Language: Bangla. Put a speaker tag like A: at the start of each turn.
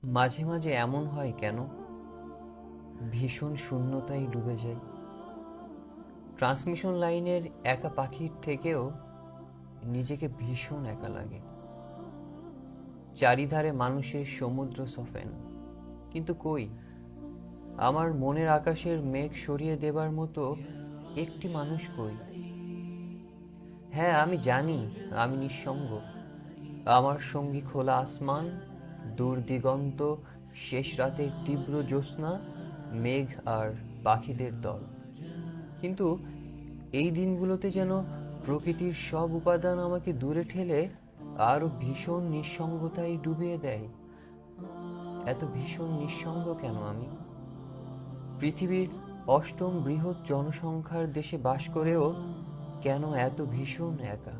A: মাঝে মাঝে এমন হয় কেন, ভীষণ শূন্যতায় ডুবে যাই। ট্রান্সমিশন লাইনের একা পাখির থেকেও নিজেকে ভীষণ একা লাগে। চারিধারে মানুষের সমুদ্র সফেন, কিন্তু কই আমার মনের আকাশের মেঘ সরিয়ে দেবার মতো একটি মানুষ কই? হ্যাঁ, আমি জানি আমি নিঃসঙ্গ। আমার সঙ্গী খোলা আসমান, দূর দিগন্ত, শেষ রাতের তীব্র জ্যোৎস্না, মেঘ আর পাখিদের দল। কিন্তু এই দিনগুলোতে যেন প্রকৃতির সব উপাদান আমাকে দূরে ঠেলে আরো ভীষণ নিঃসঙ্গতায় ডুবিয়ে দেয়। এত ভীষণ নিঃসঙ্গ কেন আমি? পৃথিবীর অষ্টম বৃহৎ জনসংখ্যার দেশে বাস করেও কেন এত ভীষণ একা?